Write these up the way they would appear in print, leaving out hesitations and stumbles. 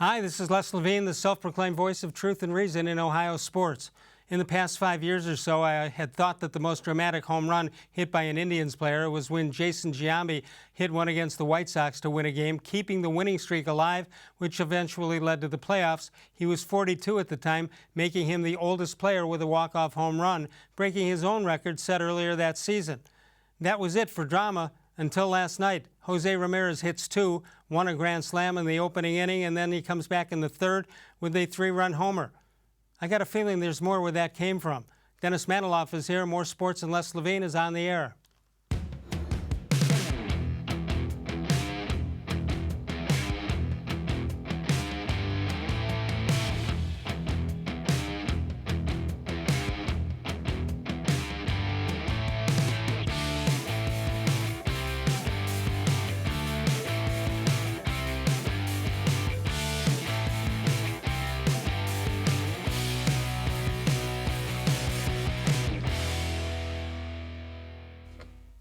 Hi, this is Les-Levine, the self-proclaimed voice of truth and reason in Ohio sports. In the past 5 years or so, I had thought that the most dramatic home run hit by an Indians player was when Jason Giambi hit one against the White Sox to win a game, keeping the winning streak alive, which eventually led to the playoffs. He was 42 at the time, making him the oldest player with a walk-off home run, breaking his own record set earlier that season. That was it for drama until last night. Jose-Ramirez hits two, won a grand slam in the opening inning, and then he comes back in the third with a three-run homer. I got a feeling there's more where that came from. Dennis-Manoloff is here. More Sports and Les-Levine is on the air.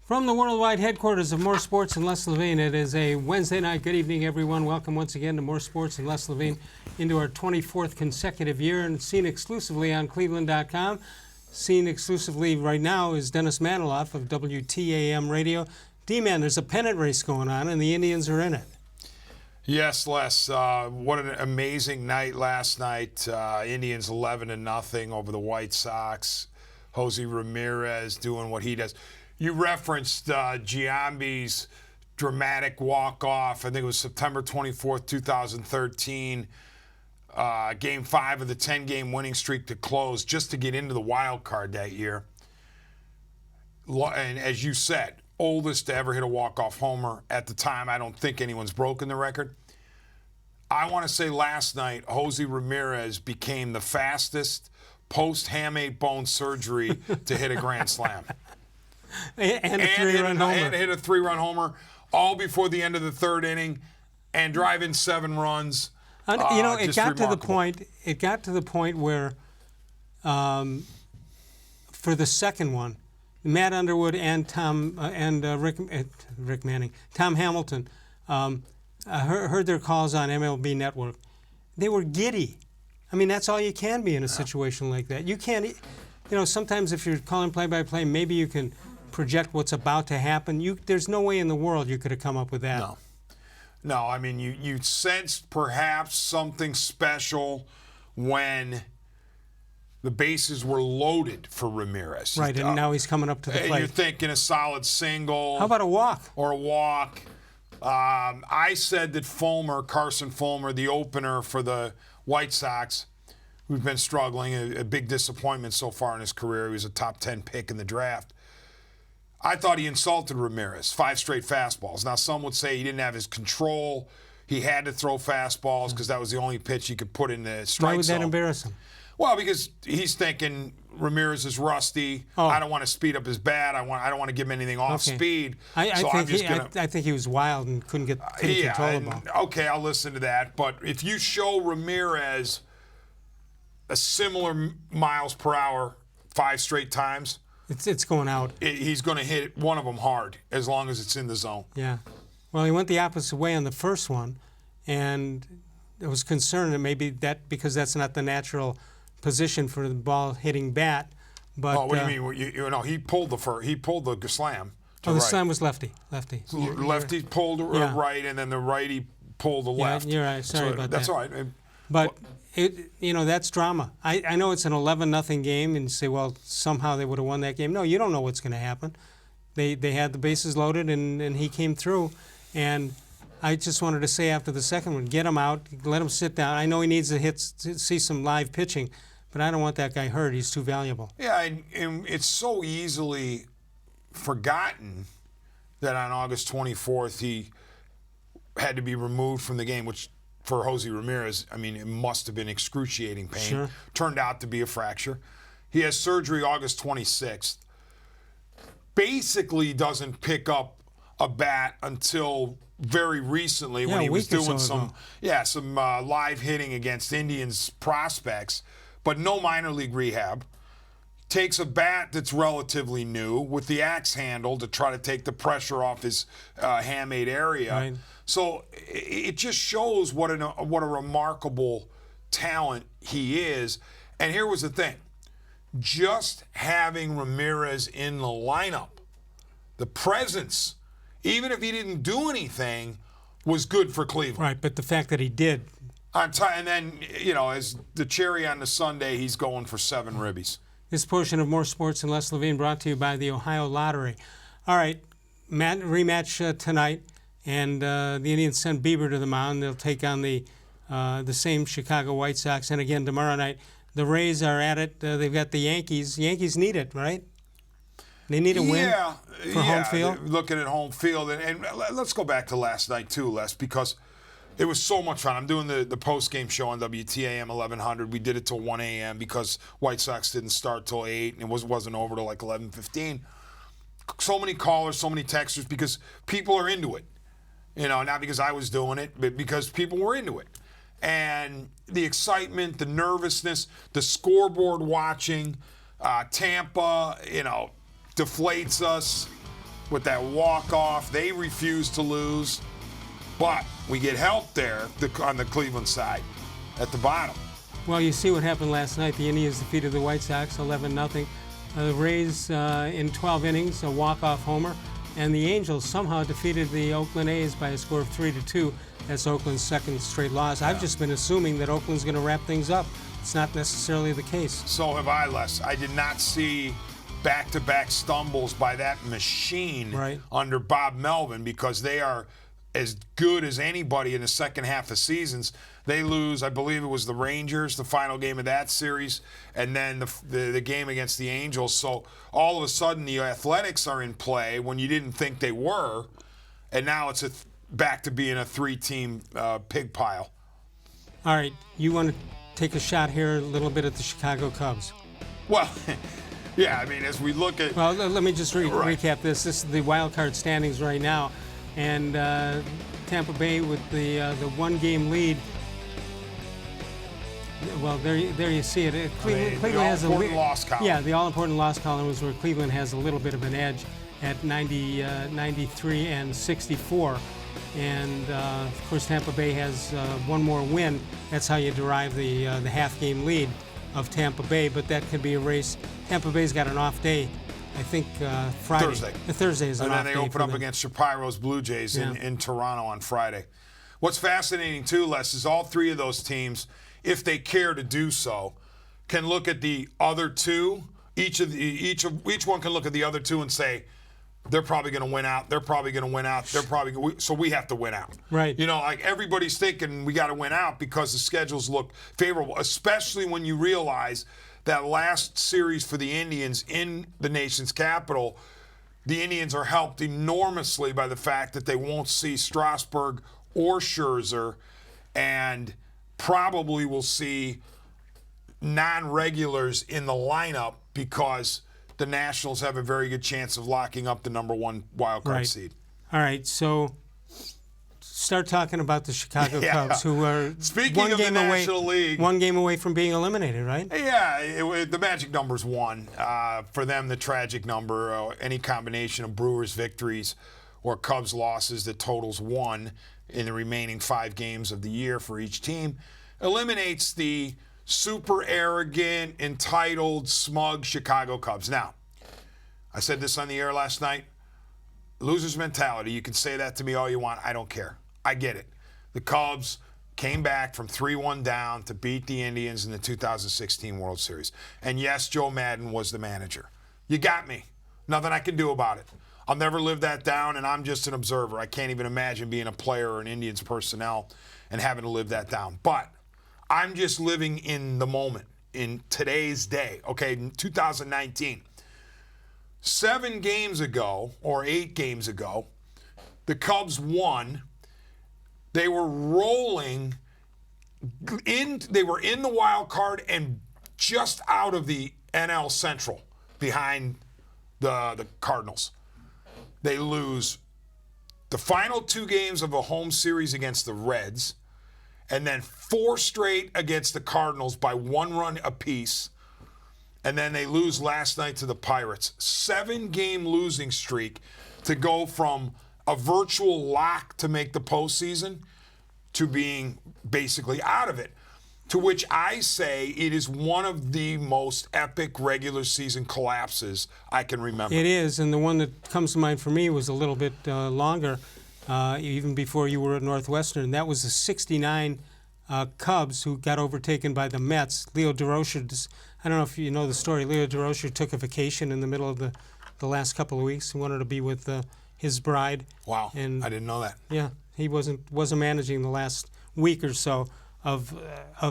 From the worldwide headquarters of More Sports and Les-Levine, it is a Wednesday night. Good evening, everyone. Welcome once again to More Sports and Les-Levine into our 24th consecutive year, and seen exclusively on cleveland.com. Seen exclusively right now is Dennis-Manoloff of WTAM Radio. D-Man, there's a pennant race going on, and the Indians are in it. Yes, Les. What an amazing night last night. Indians 11-0 over the White Sox. Jose-Ramirez doing what he does. You referenced Giambi's dramatic walk-off. I think it was September 24th, 2013. Game 5 of the 10-game winning streak to close just to get into the wild card that year. And as you said, oldest to ever hit a walk-off homer. At the time, I don't think anyone's broken the record. I want to say last night, Jose-Ramirez became the fastest post-hamate bone surgery to hit a grand slam. And a three-run homer. And hit a three-run homer, all before the end of the third inning, and drive in 7 runs. It got to the point. It got to the point where, for the second one, Matt Underwood and Rick Manning, Tom Hamilton, heard their calls on MLB Network. They were giddy. I mean, that's all you can be in a situation like that. You can't. Sometimes if you're calling play-by-play, maybe you can project what's about to happen. There's no way in the world you could have come up with that. No. I mean, you sensed perhaps something special when the bases were loaded for Ramirez. Right, and now he's coming up to the plate. You're thinking a solid single. How about a walk? Or a walk. I said that Carson Fulmer, the opener for the White Sox, who's been struggling, a big disappointment so far in his career. He was a top 10 pick in the draft. I thought he insulted Ramirez, 5 straight fastballs. Now, some would say he didn't have his control. He had to throw fastballs because that was the only pitch he could put in the strike zone. Why would that embarrass him? Well, because he's thinking Ramirez is rusty. Oh. I don't want to speed up his bat. I don't want to give him anything off speed. I think he was wild and couldn't control the ball. Okay, I'll listen to that. But if you show Ramirez a similar miles per hour 5 straight times, it's going out. He's going to hit one of them hard as long as it's in the zone. Yeah. Well, he went the opposite way on the first one, and there was concern that maybe because that's not the natural position for the ball hitting bat. But what do you mean? He pulled the slam. The slam was lefty. Lefty pulled right, and then the righty pulled the left. You're right. Sorry about that. That's all right. But that's drama. I know it's an 11-0 game, and you say, well, somehow they would have won that game. No, you don't know what's going to happen. They had the bases loaded, and he came through. And I just wanted to say after the second one, get him out, let him sit down. I know he needs to see some live pitching, but I don't want that guy hurt. He's too valuable. Yeah, and it's so easily forgotten that on August 24th he had to be removed from the game, which for Jose Ramirez, I mean, it must have been excruciating pain. Sure. Turned out to be a fracture. He has surgery August 26th. Basically doesn't pick up a bat until very recently when he was doing some live hitting against Indians prospects, but no minor league rehab. Takes a bat that's relatively new with the axe handle to try to take the pressure off his hamate area. Right. So it just shows what a remarkable talent he is. And here was the thing. Just having Ramirez in the lineup, the presence, even if he didn't do anything, was good for Cleveland. Right, but the fact that he did. And then, as the cherry on the sundae, he's going for 7 ribbies. This portion of More Sports and Les-Levine brought to you by the Ohio Lottery. All right, rematch tonight, and the Indians send Bieber to the mound. They'll take on the same Chicago White Sox. And again, tomorrow night, the Rays are at it. They've got the Yankees. Yankees need it, right? They need a win for home field. Looking at home field. And let's go back to last night, too, Les, because it was so much fun. I'm doing the post-game show on WTAM 1100. We did it till 1 a.m. because White Sox didn't start till 8, and it wasn't over till like 11:15. So many callers, so many texters, because people are into it. Not because I was doing it, but because people were into it. And the excitement, the nervousness, the scoreboard watching, Tampa, deflates us with that walk-off. They refuse to lose. But we get help there on the Cleveland side at the bottom. Well, you see what happened last night. The Indians defeated the White Sox 11-0. The Rays in 12 innings, a walk-off homer. And the Angels somehow defeated the Oakland-A's by a score of 3-2. That's Oakland's second straight loss. I've just been assuming that Oakland's going to wrap things up. It's not necessarily the case. So have I, Les. I did not see back-to-back stumbles by that machine under Bob Melvin, because they are as good as anybody in the second half of seasons. They lose, I believe it was the Rangers, the final game of that series, and then the game against the Angels. So all of a sudden the Athletics are in play when you didn't think they were, and now it's back to being a 3-team pig pile. All right, you want to take a shot here a little bit at the Chicago Cubs? Well, yeah, I mean, as we look at... Well, let me just recap this. This is the wild card standings right now. And Tampa Bay with the one-game lead. Well, there you see it. Cleveland has a lead. Loss column. Yeah, the all-important loss column is where Cleveland has a little bit of an edge at 93 and 64. And of course, Tampa Bay has one more win. That's how you derive the half-game lead of Tampa Bay. But that could be erased. Tampa Bay's got an off day. I think Friday. Thursday. Thursday is an off day. And then they open up against Shapiro's Blue Jays in Toronto on Friday. What's fascinating, too, Les, is all three of those teams, if they care to do so, can look at the other two. Each one can look at the other two and say, they're probably going to win out. They're probably going to win out. So we have to win out. Right. Like everybody's thinking we got to win out because the schedules look favorable, especially when you realize that last series for the Indians in the nation's capital, the Indians are helped enormously by the fact that they won't see Strasburg or Scherzer, and probably will see non-regulars in the lineup because the Nationals have a very good chance of locking up the number 1 wild card seed. All right, so start talking about the Chicago Cubs, who are Speaking of the National League, 1 game away from being eliminated, right? Yeah, the magic number's 1. For them, the tragic number, any combination of Brewers victories or Cubs losses that totals 1 in the remaining 5 games of the year for each team, eliminates the super arrogant, entitled, smug Chicago Cubs. Now, I said this on the air last night. Loser's mentality. You can say that to me all you want. I don't care. I get it. The Cubs came back from 3-1 down to beat the Indians in the 2016 World Series. And yes, Joe Madden was the manager. You got me. Nothing I can do about it. I'll never live that down, and I'm just an observer. I can't even imagine being a player or an Indians personnel and having to live that down. But I'm just living in the moment, in today's day, okay, in 2019. 7 games ago, or 8 games ago, the Cubs won. They were rolling they were in the wild card and just out of the NL Central behind the Cardinals. They lose the final 2 games of a home series against the Reds, and then 4 straight against the Cardinals by 1 run apiece. And then they lose last night to the Pirates. 7-game losing streak to go from a virtual lock to make the postseason to being basically out of it. To which I say it is one of the most epic regular season collapses I can remember. It is, and the one that comes to mind for me was a little bit longer, even before you were at Northwestern. That was the '69 Cubs who got overtaken by the Mets. Leo Durocher, I don't know if you know the story, Leo Durocher took a vacation in the middle of the last couple of weeks. He wanted to be with his bride. Wow, and I didn't know that. Yeah, he wasn't managing the last week or so of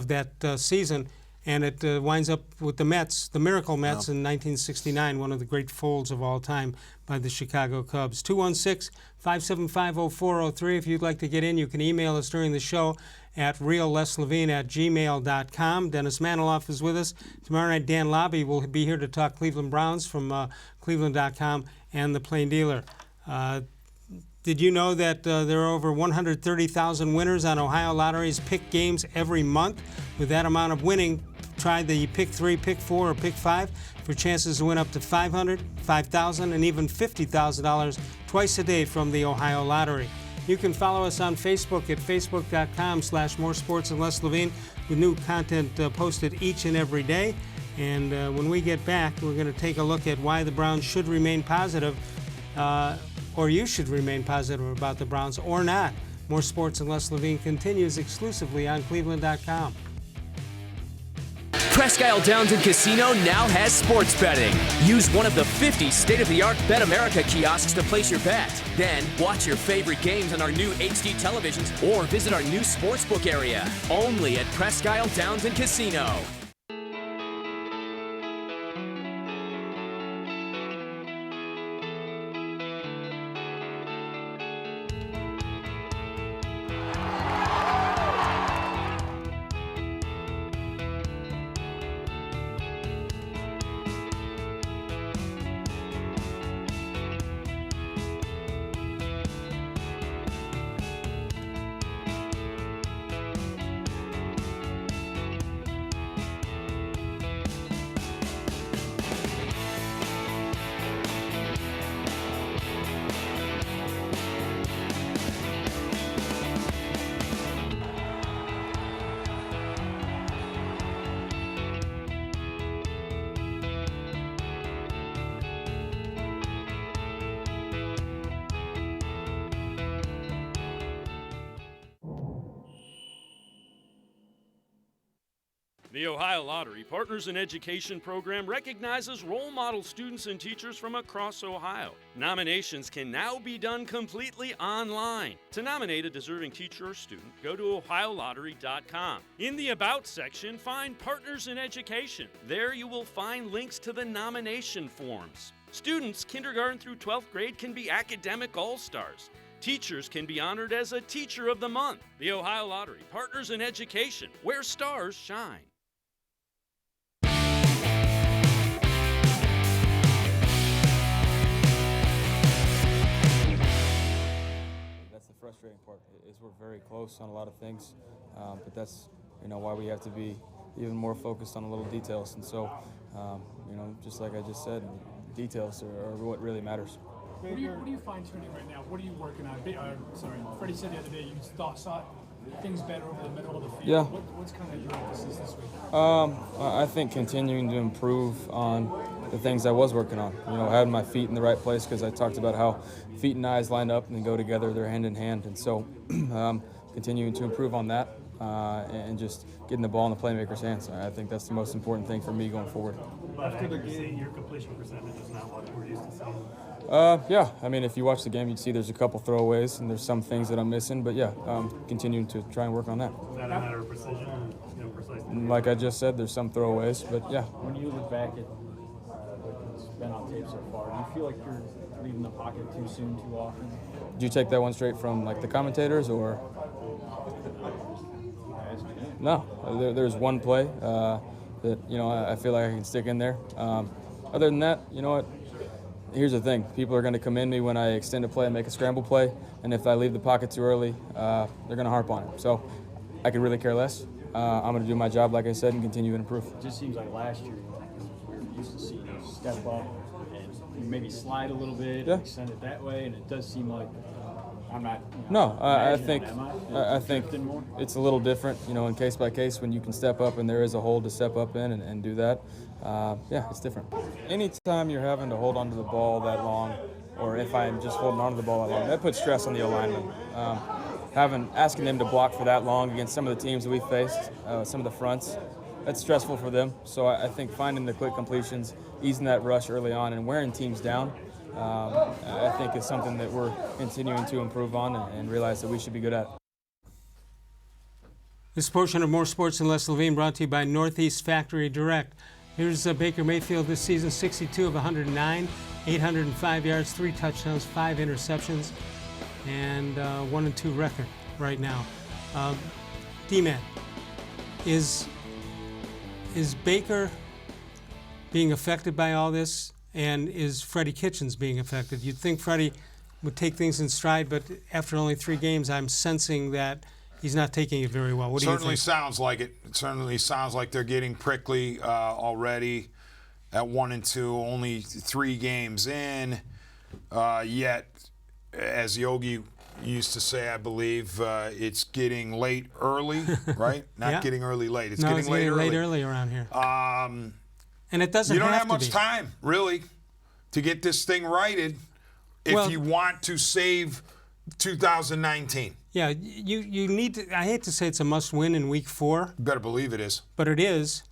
that season, and it winds up with the Mets, the Miracle Mets in 1969, one of the great folds of all time by the Chicago Cubs. 216-575-0403. If you'd like to get in, you can email us during the show at real-les-levine@gmail.com. Dennis-Manoloff is with us. Tomorrow night, Dan Labbe will be here to talk Cleveland Browns from cleveland.com and the Plain Dealer. Did you know that there are over 130,000 winners on Ohio Lottery's pick games every month? With that amount of winning, try the Pick 3, Pick 4, or Pick 5 for chances to win up to $500, $5,000, and even $50,000 twice a day from the Ohio Lottery. You can follow us on Facebook at facebook.com/more-sports-and-les-levine with new content posted each and every day. And when we get back, we're going to take a look at why the Browns should remain positive, or you should remain positive about the Browns or not. More Sports and Les Levine continues exclusively on cleveland.com. Presque Isle Downton Casino now has sports betting. Use one of the 50 state-of-the-art Bet America kiosks to place your bet. Then watch your favorite games on our new HD televisions or visit our new sportsbook area. Only at Presque Isle Downton Casino. The Ohio Lottery Partners in Education program recognizes role model students and teachers from across Ohio. Nominations can now be done completely online. To nominate a deserving teacher or student, go to ohiolottery.com. In the About section, find Partners in Education. There you will find links to the nomination forms. Students kindergarten through 12th grade can be academic all-stars. Teachers can be honored as a Teacher of the Month. The Ohio Lottery Partners in Education, where stars shine. Frustrating part is we're very close on a lot of things, but that's why we have to be even more focused on the little details. And so, just like I just said, details are what really matters. What are you fine-tuning right now? What are you working on? Freddie said the other day you saw things better over the middle of the field. Yeah. What's kind of your emphasis this week? I think continuing to improve on the things I was working on. Having my feet in the right place, because I talked about how feet and eyes line up and they go together, they're hand in hand. And so continuing to improve on that and just getting the ball in the playmaker's hands. I think that's the most important thing for me going forward. After the game, your completion percentage is not what we're used to seeing. Yeah, I mean, if you watch the game, you'd see there's a couple throwaways and there's some things that I'm missing. But yeah, continuing to try and work on that. Is that a matter of precision? Precisely. Like I just said, there's some throwaways, but yeah. When you look back at what's been on tape so far, do you feel like you're leaving the pocket too soon, too often? Did you take that one straight from like the commentators or? No, there's one play that I feel like I can stick in there. Other than that, you know what? Here's the thing: people are going to commend me when I extend a play and make a scramble play, and if I leave the pocket too early, they're going to harp on it. So I could really care less. I'm going to do my job, like I said, and continue to improve. It just seems like last year we were used to seeing you step up and maybe slide a little bit, and extend it that way, and it does seem like I'm not. No, I think drifting more? it's a little different, in case by case when you can step up and there is a hole to step up in and do that. Yeah, it's different. Anytime you're having to hold onto the ball that long, or if I'm just holding onto the ball that long, that puts stress on the O-lineman. Asking them to block for that long against some of the teams that we faced, some of the fronts, that's stressful for them. So I think finding the quick completions, easing that rush early on, and wearing teams down, I think is something that we're continuing to improve on and realize that we should be good at. This portion of More Sports and Les-Levine brought to you by Northeast Factory Direct. Here's Baker-Mayfield this season, 62 of 109, 805 yards, 3 touchdowns, 5 interceptions, and 1-2 record right now. D-Man, is Baker being affected by all this, and is Freddie-Kitchens being affected? You'd think Freddie would take things in stride, but after only 3 games, I'm sensing that he's not taking it very well. What do you think? Certainly sounds like it. It certainly sounds like they're getting prickly already at 1-2, only 3 games in. Yet, as Yogi used to say, I believe, it's getting late early, right? Not Yeah. getting early late. It's No, getting it's late getting early. late early around here. And it doesn't You don't have to much be. time, really, to get this thing righted if you want to save 2019. Yeah, you need to. I hate to say it's a must-win in Week 4, You better believe it is. but it is.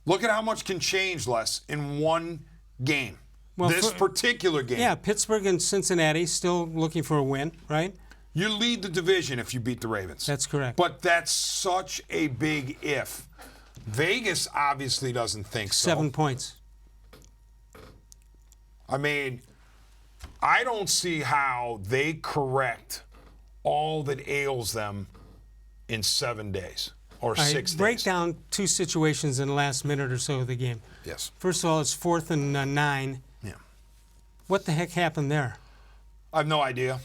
Look at how much can change, Les, in one game. Well, this particular game. Yeah, Pittsburgh and Cincinnati still looking for a win, right? You lead the division if you beat the Ravens. That's correct. But that's such a big if. Vegas obviously doesn't think so. 7 points. I mean, I don't see how they correct all that ails them in 7 days or 6 days. Break down 2 situations in the last minute or so of the game. Yes. First of all, it's 4th and 9. Yeah. What the heck happened there? I have no idea.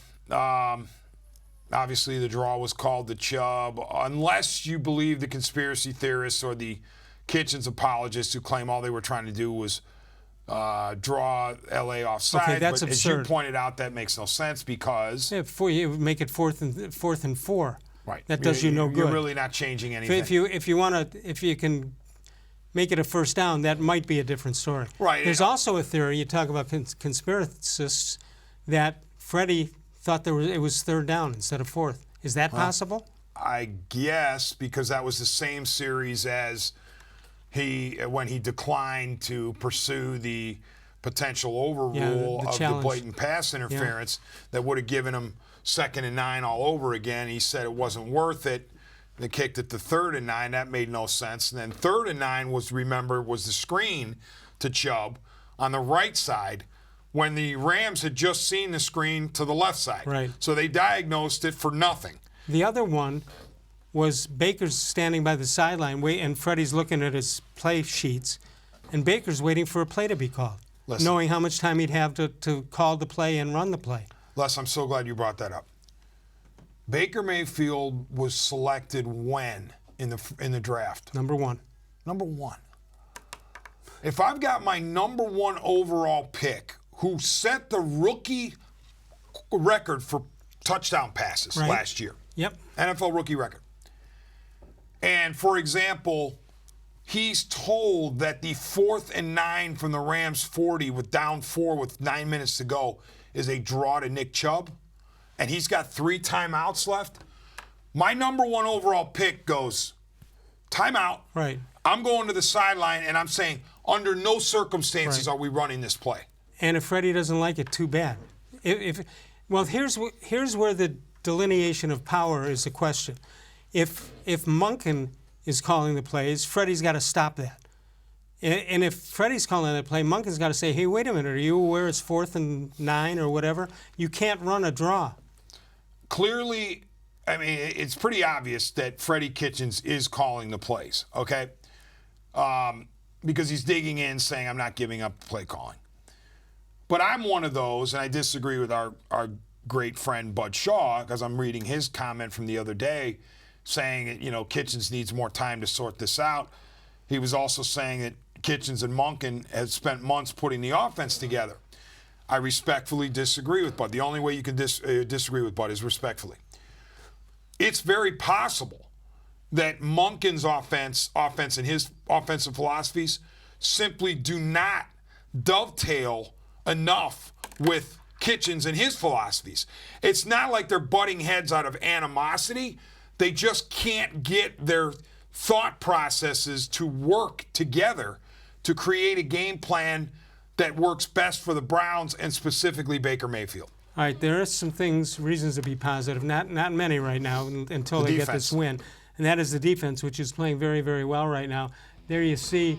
Obviously, the draw was called to Chubb, unless you believe the conspiracy theorists or the Kitchens apologists who claim all they were trying to do was draw L.A. offside. Okay, that's but absurd. As you pointed out, that makes no sense because Before you make it 4th and 4. right, That does you no good. You're really not changing anything. If you can make it a first down, that might be a different story. Right. There's also a theory, you talk about conspiracists, that Freddie thought it was 3rd down instead of 4th. Is that possible? I guess because that was the same series as when he declined to pursue the potential overrule the of challenge. the blatant pass interference that would have given him 2nd and 9 all over again. He said it wasn't worth it. They kicked it to 3rd and 9. That made no sense. And then 3rd and 9 was the screen to Chubb on the right side when the Rams had just seen the screen to the left side. Right. So they diagnosed it for nothing. The other one was Baker's standing by the sideline, and Freddie's looking at his play sheets, and Baker's waiting for a play to be called, knowing how much time he'd have to call the play and run the play. Les, I'm so glad you brought that up. Baker Mayfield was selected when in the draft? Number 1. Number 1. If I've got my number 1 overall pick, who set the rookie record for touchdown passes last year. Yep. NFL rookie record. And, for example, he's told that the 4th and 9 from the Rams 40 with down 4 with 9 minutes to go is a draw to Nick Chubb, and he's got 3 timeouts left. My number 1 overall pick goes, timeout. Right. I'm going to the sideline, and I'm saying, under no circumstances are we running this play. And if Freddie doesn't like it, too bad. Well, here's where the delineation of power is a question. If Monken is calling the plays, Freddie's got to stop that. And if Freddie's calling that play, Monken's got to say, hey, wait a minute, are you aware it's 4th and 9 or whatever? You can't run a draw. Clearly, I mean, it's pretty obvious that Freddie-Kitchens is calling the plays, okay? Because he's digging in saying, I'm not giving up play calling. But I'm one of those, and I disagree with our great friend Bud Shaw, because I'm reading his comment from the other day saying, Kitchens needs more time to sort this out. He was also saying that Kitchens and Monken have spent months putting the offense together. I respectfully disagree with Bud. The only way you can disagree with Bud is respectfully. It's very possible that Monken's offense and his offensive philosophies simply do not dovetail enough with Kitchens and his philosophies. It's not like they're butting heads out of animosity. They just can't get their thought processes to work together to create a game plan that works best for the Browns and specifically Baker-Mayfield. All right, there are some reasons to be positive. Not many right now until they get this win. And that is the defense, which is playing very, very well right now. There you see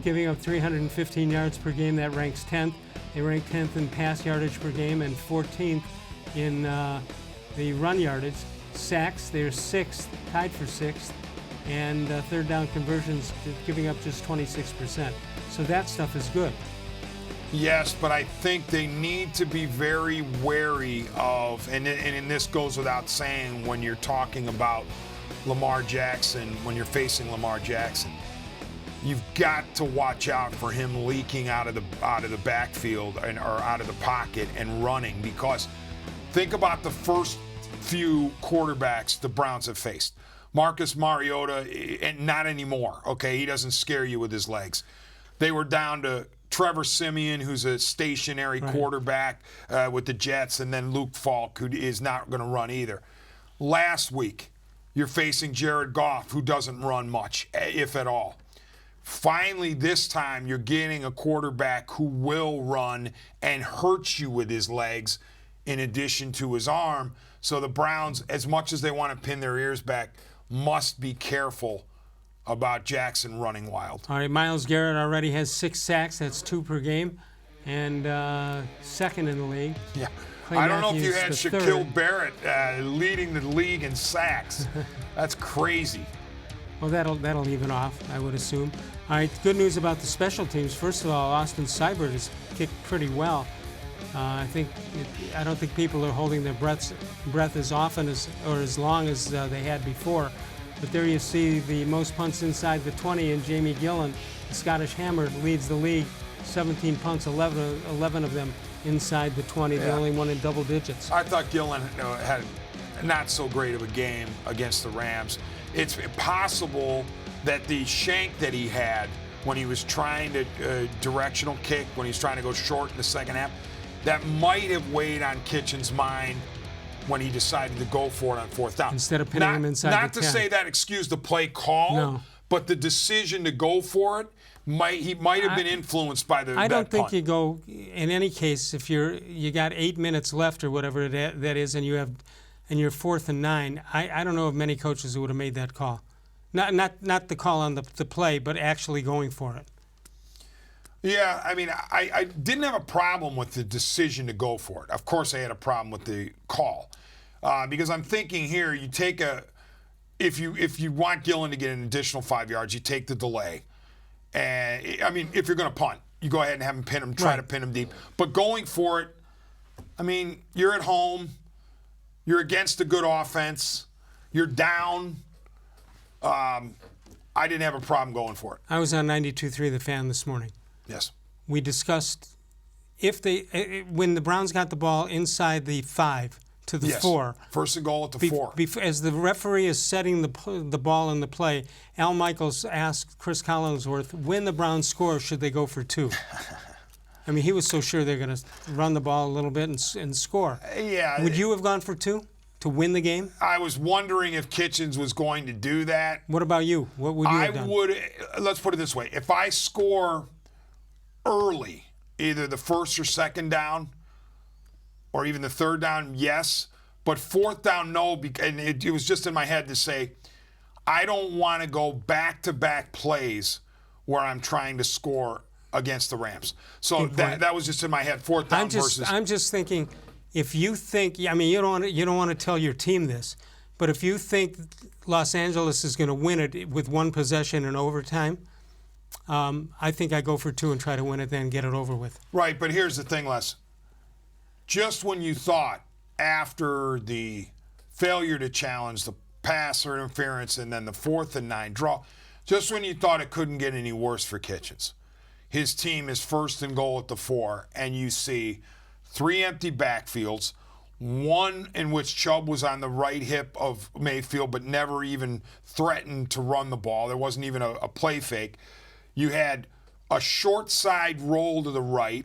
giving up 315 yards per game. That ranks 10th. They rank 10th in pass yardage per game and 14th in the run yardage. Sacks, they're 6th, tied for 6th. And third down conversions, giving up just 26%. So that stuff is good. Yes, but I think they need to be very wary of, and this goes without saying when you're talking about Lamar Jackson, when you're facing Lamar Jackson, you've got to watch out for him leaking out of the backfield or out of the pocket and running, because think about the first few quarterbacks the Browns have faced. Marcus Mariota, and not anymore, okay? He doesn't scare you with his legs. They were down to Trevor Siemian, who's a stationary quarterback with the Jets, and then Luke Falk, who is not going to run either. Last week, you're facing Jared Goff, who doesn't run much, if at all. Finally, this time, you're getting a quarterback who will run and hurt you with his legs in addition to his arm. So the Browns, as much as they want to pin their ears back, must be careful about Jackson running wild. All right, Myles-Garrett already has 6 sacks. That's 2 per game, and second in the league. Yeah. Clay I don't know if Matthews you had the Shaquille third. Barrett leading the league in sacks. That's crazy. Well, that'll even off, I would assume. All right, good news about the special teams. First of all, Austin-Seibert has kicked pretty well. I don't think people are holding their breath as often or as long as they had before. But there you see the most punts inside the 20, and Jamie-Gillan, the Scottish Hammer, leads the league. 17 punts, 11 of them inside the 20, the only one in double digits. I thought Gillan had not so great of a game against the Rams. It's possible that the shank that he had when he was trying to directional kick, when he was trying to go short in the second half, that might have weighed on Kitchens' mind when he decided to go for it on fourth down. Instead of pinning him inside not the to 10. say that excused the play call, but the decision to go for it, he might have been influenced by the I don't think punt. you go, in any case, if you got 8 minutes left or whatever that is, and you're 4th and 9, I don't know of many coaches who would have made that call. Not the call on the play, but actually going for it. Yeah, I mean, I didn't have a problem with the decision to go for it. Of course, I had a problem with the call because I'm thinking here, you take if you want Gillan to get an additional 5 yards, you take the delay. And I mean, if you're going to punt, you go ahead and have him pin him, try to pin him deep. But going for it, I mean, you're at home, you're against a good offense, you're down. I didn't have a problem going for it. I was on 92.3 The Fan this morning. Yes. We discussed when the Browns got the ball inside the 5 to the 4. First and goal at the 4. As the referee is setting the ball in the play, Al Michaels asked Chris Collinsworth, when the Browns score, should they go for 2? I mean, he was so sure they're going to run the ball a little bit and score. Yeah. Would you have gone for 2 to win the game? I was wondering if Kitchens was going to do that. What about you? What would you have done? Let's put it this way. If I score early, either the first or second down, or even the third down, yes. But fourth down, no. And it was just in my head to say, I don't want to go back-to-back plays where I'm trying to score against the Rams. So that was just in my head. Fourth down I'm just thinking, if you think, I mean, you don't want to tell your team this, but if you think Los Angeles is going to win it with one possession in overtime, I think I go for 2 and try to win it, then get it over with. Right, but here's the thing, Les. Just when you thought after the failure to challenge the pass or interference and then the 4th and 9 draw, just when you thought it couldn't get any worse for Kitchens, his team is 1st and goal at the 4, and you see 3 empty backfields, one in which Chubb was on the right hip of Mayfield but never even threatened to run the ball. There wasn't even a play fake. You had a short side roll to the right,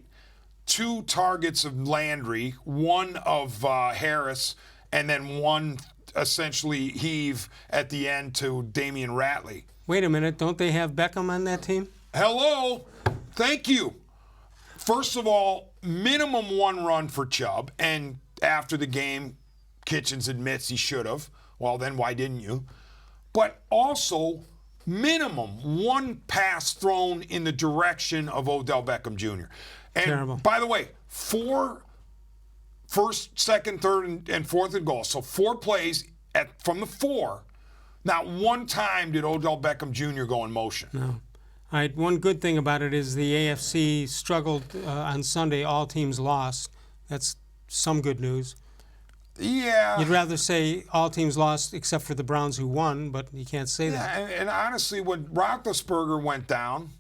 2 targets of Landry, 1 of Harris, and then 1 essentially heave at the end to Damian Ratley. Wait a minute, don't they have Beckham on that team? Hello, thank you. First of all, minimum 1 run for Chubb, and after the game, Kitchens admits he should have. Well, then why didn't you? But also, minimum 1 pass thrown in the direction of Odell-Beckham-Jr. And Terrible. by the way, 4 first, second, third, and fourth and goal. So 4 plays from the 4. Not 1 time did Odell Beckham Jr. go in motion. No. All right, one good thing about it is the AFC struggled on Sunday. All teams lost. That's some good news. Yeah. You'd rather say all teams lost except for the Browns who won, but you can't say that. Yeah, and honestly, when Roethlisberger went down,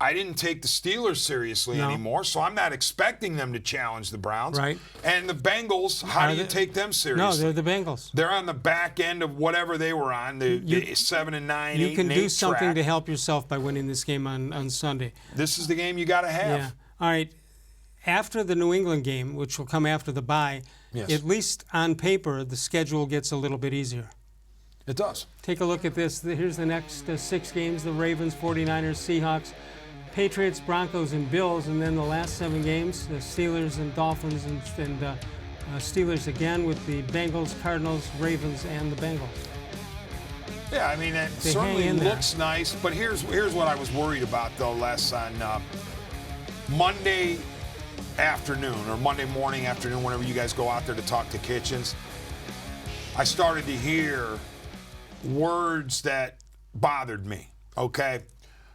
I didn't take the Steelers seriously anymore, so I'm not expecting them to challenge the Browns. Right. And the Bengals, how do you take them seriously? No, they're the Bengals. They're on the back end of whatever they were on, the 7-9, 8-8 You can do something track. to help yourself by winning this game on Sunday. This is the game you got to have. Yeah. All right. After the New England game, which will come after the bye, Yes. at least on paper, the schedule gets a little bit easier. It does. Take a look at this. Here's the next 6 games: the Ravens, 49ers, Seahawks, Patriots, Broncos, and Bills. And then the last 7 games, the Steelers and Dolphins, and Steelers again with the Bengals, Cardinals, Ravens, and the Bengals. Yeah, I mean, it They certainly hang in there. looks nice. But here's what I was worried about, though, Les, on Monday afternoon or Monday morning, afternoon, whenever you guys go out there to talk to Kitchens. I started to hear words that bothered me, okay?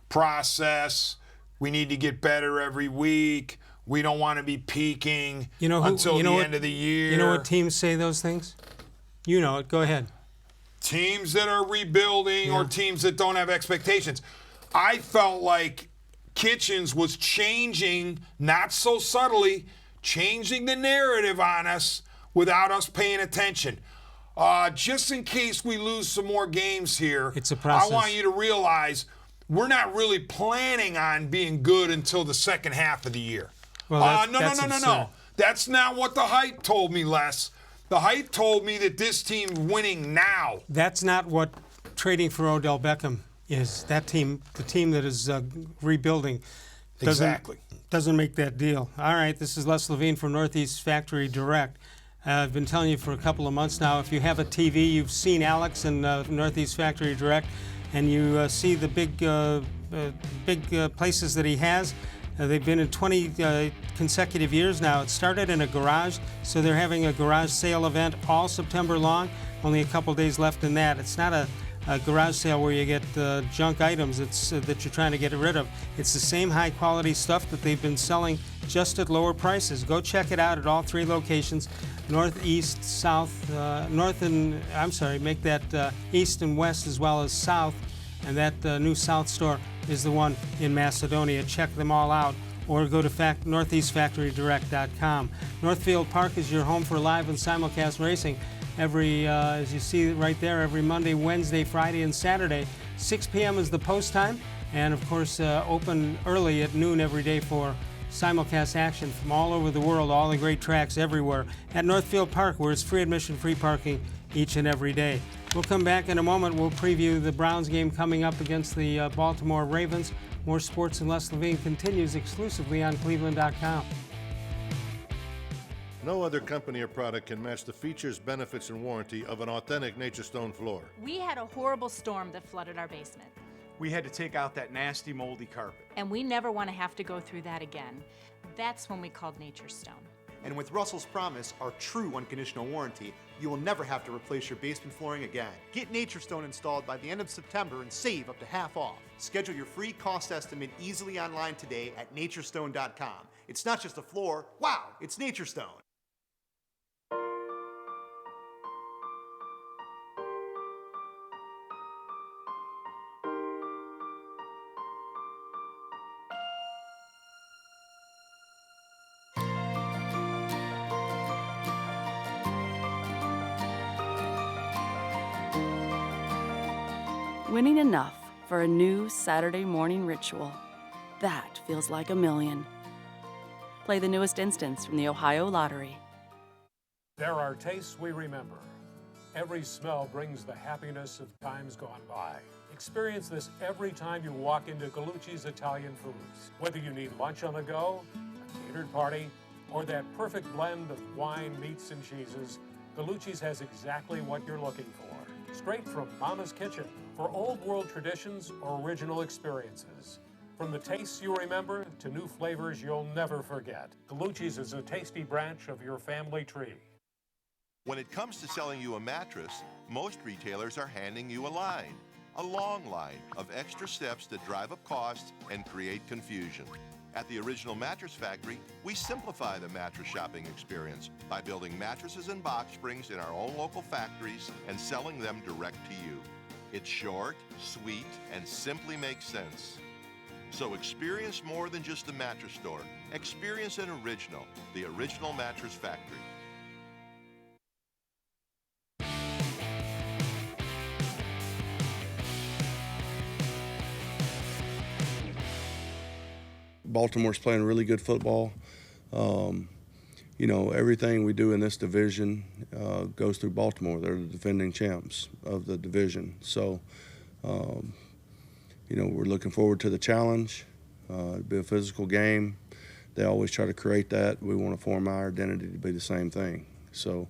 Process, we need to get better every week, we don't want to be peaking until the end of the year. You know what teams say those things? You know it. Go ahead. Teams that are rebuilding or teams that don't have expectations. I felt like Kitchens was changing, not so subtly, changing the narrative on us without us paying attention. Just in case we lose some more games here, It's a process. I want you to realize we're not really planning on being good until the second half of the year. Well, that's absurd. No. That's not what the hype told me, Les. The hype told me that this team's winning now. That's not what trading for Odell Beckham is. That team, the team that is rebuilding, doesn't make that deal. All right, this is Les Levine from Northeast Factory Direct. I've been telling you for a couple of months now, if you have a TV, you've seen Alex in Northeast Factory Direct, and you see the big places that he has. They've been in 20 consecutive years now. It started in a garage, so they're having a garage sale event all September long. Only a couple days left in that. It's not a garage sale where you get junk items that you're trying to get rid of. It's the same high quality stuff that they've been selling just at lower prices. Go check it out at all 3 locations, north, east, south, make that east and west as well as south. And that new south store is the one in Macedonia. Check them all out, or go to northeastfactorydirect.com. Northfield Park is your home for live and simulcast racing. As you see right there, every Monday, Wednesday, Friday, and Saturday. 6 p.m. is the post time, and of course open early at noon every day for simulcast action from all over the world, all the great tracks everywhere at Northfield Park, where it's free admission, free parking each and every day. We'll come back in a moment. We'll preview the Browns game coming up against the Baltimore-Ravens. More Sports and Les-Levine continues exclusively on cleveland.com. No other company or product can match the features, benefits, and warranty of an authentic Nature Stone floor. We had a horrible storm that flooded our basement. We had to take out that nasty moldy carpet. And we never want to have to go through that again. That's when we called Nature Stone. And with Russell's Promise, our true unconditional warranty, you will never have to replace your basement flooring again. Get Nature Stone installed by the end of September and save up to half off. Schedule your free cost estimate easily online today at naturestone.com. It's not just a floor, wow, it's Nature Stone. Winning enough for a new Saturday morning ritual. That feels like $1 million. Play the newest instance from the Ohio Lottery. There are tastes we remember. Every smell brings the happiness of times gone by. Experience this every time you walk into Gallucci's Italian Foods. Whether you need lunch on the go, a catered party, or that perfect blend of wine, meats, and cheeses, Gallucci's has exactly what you're looking for. Straight from Mama's Kitchen for old world traditions or original experiences. From the tastes you remember to new flavors you'll never forget. Gallucci's is a tasty branch of your family tree. When it comes to selling you a mattress, most retailers are handing you a long line of extra steps that drive up costs and create confusion. At the Original Mattress Factory, we simplify the mattress shopping experience by building mattresses and box springs in our own local factories and selling them direct to you. It's short, sweet, and simply makes sense. So experience more than just a mattress store. Experience an original, the Original Mattress Factory. Baltimore's playing really good football. You know, everything we do in this division goes through Baltimore. They're the defending champs of the division. So, you know, we're looking forward to the challenge. It'll be a physical game. They always try to create that. We want to form our identity to be the same thing. So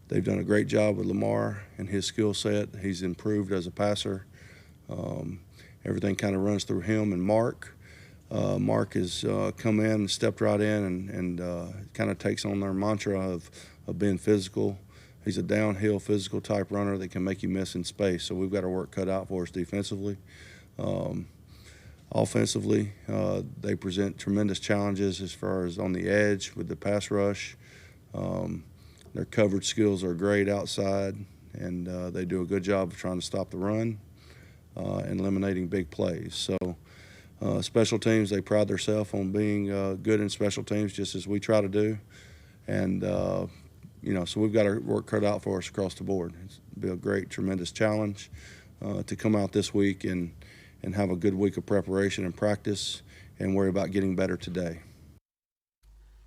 they've done a great job with Lamar and his skill set. He's improved as a passer. Everything kind of runs through him and Mark. Mark has come in and stepped right in and kind of takes on their mantra of being physical. He's a downhill physical type runner that can make you miss in space. So we've got our work cut out for us defensively. Offensively, they present tremendous challenges as far as on the edge with the pass rush. Their coverage skills are great outside, and they do a good job of trying to stop the run and eliminating big plays. So special teams, they pride themselves on being good in special teams, just as we try to do. And, you know, so we've got our work cut out for us across the board. It's be a great, tremendous challenge to come out this week and have a good week of preparation and practice and worry about getting better today.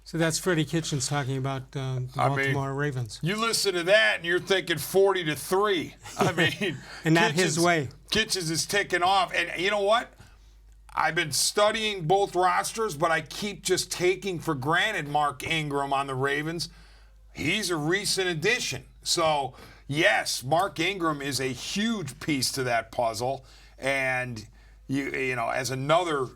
So that's Freddie-Kitchens talking about the Baltimore-Ravens. You listen to that and you're thinking 40-3. I mean, and not his way. Kitchens is taking off. And you know what? I've been studying both rosters, but I keep just taking for granted Mark Ingram on the Ravens. He's a recent addition. So, yes, Mark Ingram is a huge piece to that puzzle. And, you know, as another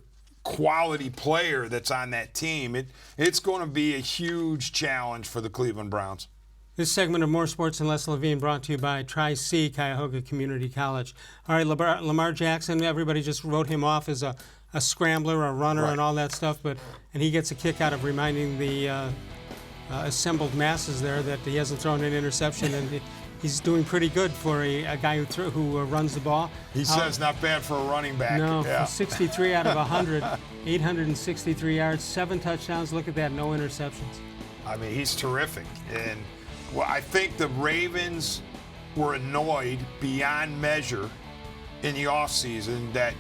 quality player that's on that team, it's going to be a huge challenge for the Cleveland Browns. This segment of More Sports and Les-Levine brought to you by Tri-C Cuyahoga Community College. All right, Lamar Jackson, everybody just wrote him off as a scrambler, a runner, and all that stuff, and he gets a kick out of reminding the assembled masses there that he hasn't thrown an interception, and he's doing pretty good for a guy who runs the ball. He says not bad for a running back. No, yeah. 63 out of 100, 863 yards, 7 touchdowns. Look at that, no interceptions. I mean, he's terrific. And well, I think the Ravens were annoyed beyond measure in the offseason that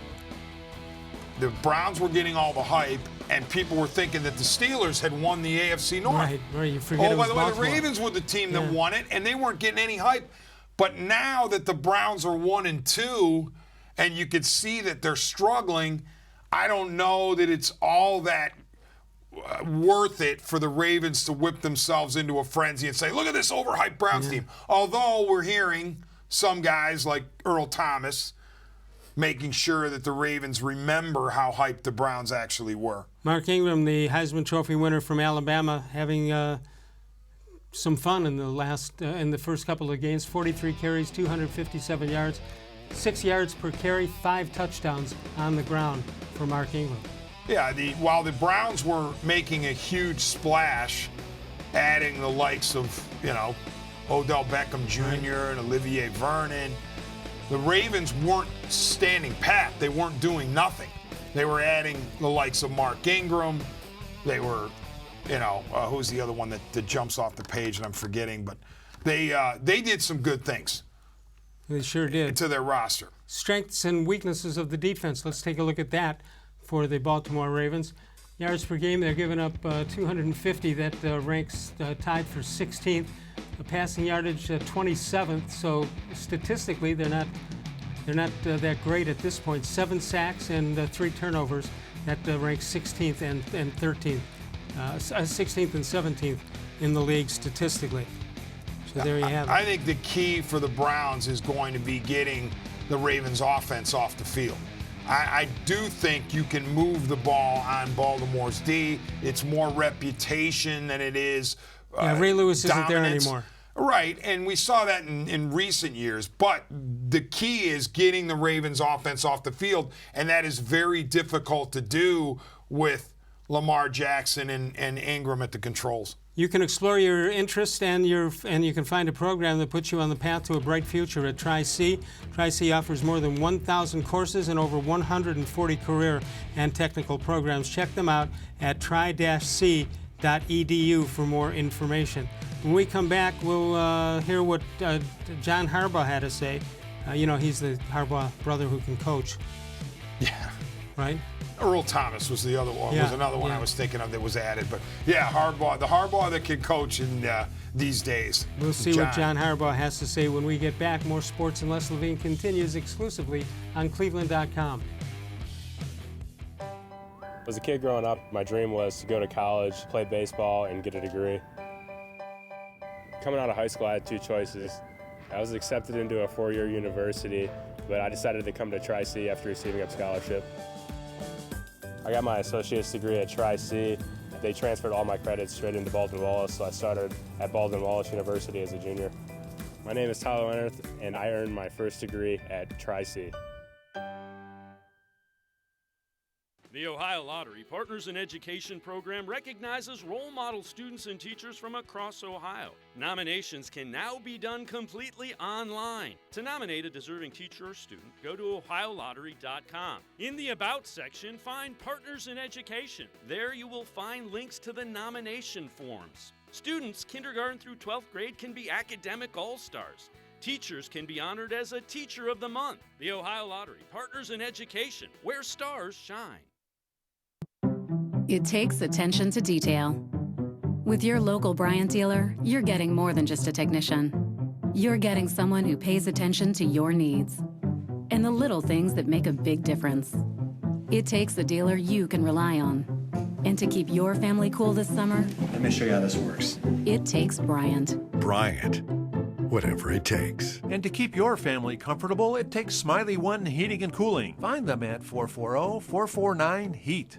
the Browns were getting all the hype and people were thinking that the Steelers had won the AFC North. Right. You forget it was by the way, Baltimore. the Ravens were the team that won it, and they weren't getting any hype. But now that the Browns are 1-2, and you could see that they're struggling, I don't know that it's all that worth it for the Ravens to whip themselves into a frenzy and say, look at this overhyped Browns team. Although we're hearing some guys like Earl Thomas making sure that the Ravens remember how hyped the Browns actually were. Mark Ingram, the Heisman Trophy winner from Alabama, having some fun in the first couple of games. 43 carries, 257 yards, 6 yards per carry, 5 touchdowns on the ground for Mark Ingram. Yeah, while the Browns were making a huge splash, adding the likes of, Odell-Beckham-Jr. and Olivier Vernon, the Ravens weren't standing pat. They weren't doing nothing. They were adding the likes of Mark Ingram. They were, who's the other one that jumps off the page and I'm forgetting, but they did some good things. They sure did. To their roster. Strengths and weaknesses of the defense. Let's take a look at that for the Baltimore Ravens. Yards per game, they're giving up 250. That ranks tied for 16th. The passing yardage 27th. So statistically, they're not that great at this point. 7 sacks and 3 turnovers. That ranks 16th and 13th, 16th and 17th in the league statistically. So there you have it. I think the key for the Browns is going to be getting the Ravens' offense off the field. I do think you can move the ball on Baltimore's D. It's more reputation than it is Ray Lewis isn't there dominance. anymore. Right, and we saw that in recent years. But the key is getting the Ravens' offense off the field, and that is very difficult to do with Lamar Jackson and Ingram at the controls. You can explore your interests and you can find a program that puts you on the path to a bright future at Tri-C. Tri-C offers more than 1,000 courses and over 140 career and technical programs. Check them out at tri-c.edu for more information. When we come back, we'll hear what John Harbaugh had to say. You know, he's the Harbaugh brother who can coach. Yeah. Right? Earl Thomas was the other one. Yeah, was another one I was thinking of that was added. But yeah, Harbaugh, the Harbaugh that can coach in these days. We'll see what John Harbaugh has to say when we get back. More Sports and Les-Levine continues exclusively on cleveland.com. As a kid growing up, my dream was to go to college, play baseball, and get a degree. Coming out of high school, I had 2 choices. I was accepted into a 4-year university, but I decided to come to Tri-C after receiving a scholarship. I got my associate's degree at Tri-C. They transferred all my credits straight into Baldwin-Wallace, so I started at Baldwin-Wallace University as a junior. My name is Tyler Leonard, and I earned my first degree at Tri-C. The Ohio Lottery Partners in Education program recognizes role model students and teachers from across Ohio. Nominations can now be done completely online. To nominate a deserving teacher or student, go to ohiolottery.com. In the About section, find Partners in Education. There you will find links to the nomination forms. Students kindergarten through 12th grade can be academic all-stars. Teachers can be honored as a Teacher of the Month. The Ohio Lottery Partners in Education, where stars shine. It takes attention to detail. With your local Bryant dealer, you're getting more than just a technician. You're getting someone who pays attention to your needs and the little things that make a big difference. It takes a dealer you can rely on. And to keep your family cool this summer, let me show you how this works. It takes Bryant. Bryant. Whatever it takes. And to keep your family comfortable, it takes Smiley One Heating and Cooling. Find them at 440-449-HEAT.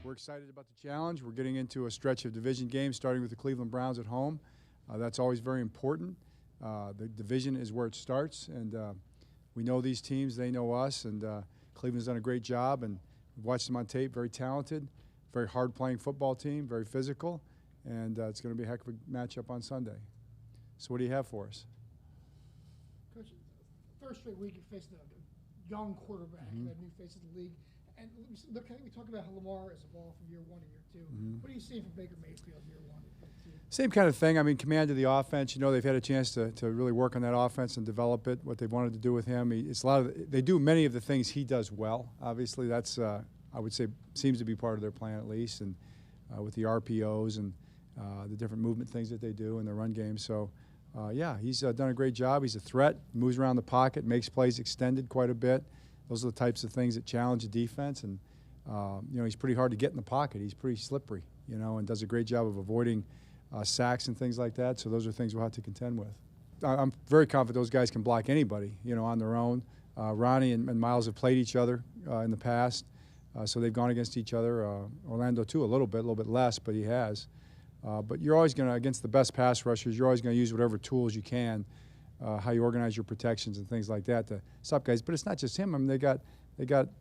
We're excited about the challenge. We're getting into a stretch of division games, starting with the Cleveland Browns at home. That's always very important. The division is where it starts, and we know these teams, they know us, and Cleveland's done a great job, and we've watched them on tape, very talented, very hard-playing football team, very physical, and it's going to be a heck of a matchup on Sunday. So what do you have for us? Coach, first straight week you faced a young quarterback, that new face of the league. And look, we talked about how Lamar has evolved from year 1 to year 2. What are you seeing from baker-mayfield year 1 and 2? Same kind of thing. I mean, command of the offense. You know, they've had a chance to really work on that offense and develop it, what they wanted to do with him. It's a lot of they do many of the things he does well. Obviously, that's, I would say, seems to be part of their plan at least, and with the RPOs and the different movement things that they do in the run game. So, yeah, he's done a great job. He's a threat, moves around the pocket, makes plays extended quite a bit. Those are the types of things that challenge the defense, and you know, he's pretty hard to get in the pocket. He's pretty slippery, you know, and does a great job of avoiding sacks and things like that. So those are things we'll have to contend with. I'm very confident those guys can block anybody, you know, on their own. Ronnie and Myles have played each other in the past, so they've gone against each other. Orlando too, a little bit less, but he has. But you're always going to, against the best pass rushers, you're always going to use whatever tools you can. How you organize your protections and things like that to stop guys. But it's not just him. I mean, they got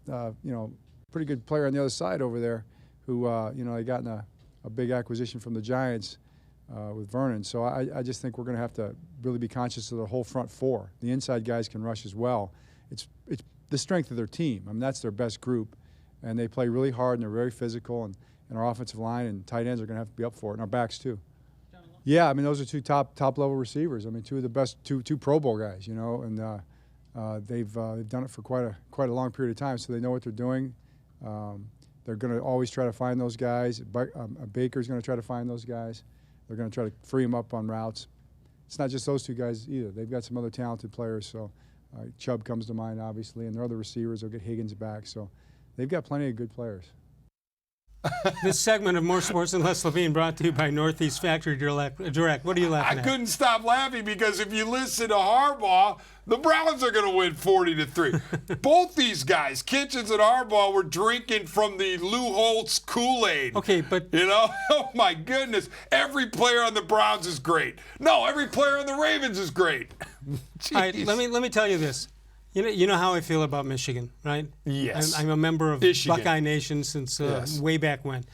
you know, pretty good player on the other side over there who, you know, they got in a big acquisition from the Giants with Vernon. So I just think we're going to have to really be conscious of the whole front four. The inside guys can rush as well. It's the strength of their team. I mean, that's their best group. And they play really hard, and they're very physical. And and our offensive line and tight ends are going to have to be up for it, and our backs too. Yeah, I mean, those are two top level receivers. I mean, two of the best, two Pro Bowl guys, you know, and they've done it for quite a long period of time, so they know what they're doing. They're going to always try to find those guys. Baker's going to try to find those guys. They're going to try to free them up on routes. It's not just those two guys either. They've got some other talented players. So Chubb comes to mind, obviously, and their other receivers will get Higgins back. So they've got plenty of good players. This segment of More Sports and Less Levine brought to you by Northeast Factory Direct. What are you laughing at? I couldn't stop laughing because if you listen to Harbaugh, the Browns are going to win 40-3. Both these guys, Kitchens and Harbaugh, were drinking from the Lou Holtz Kool-Aid. Okay, but you know, oh my goodness, every player on the Browns is great. No, every player on the Ravens is great. All right, let me tell you this. You know how I feel about Michigan, right? Yes. I'm a member of Michigan. Buckeye Nation since way back when.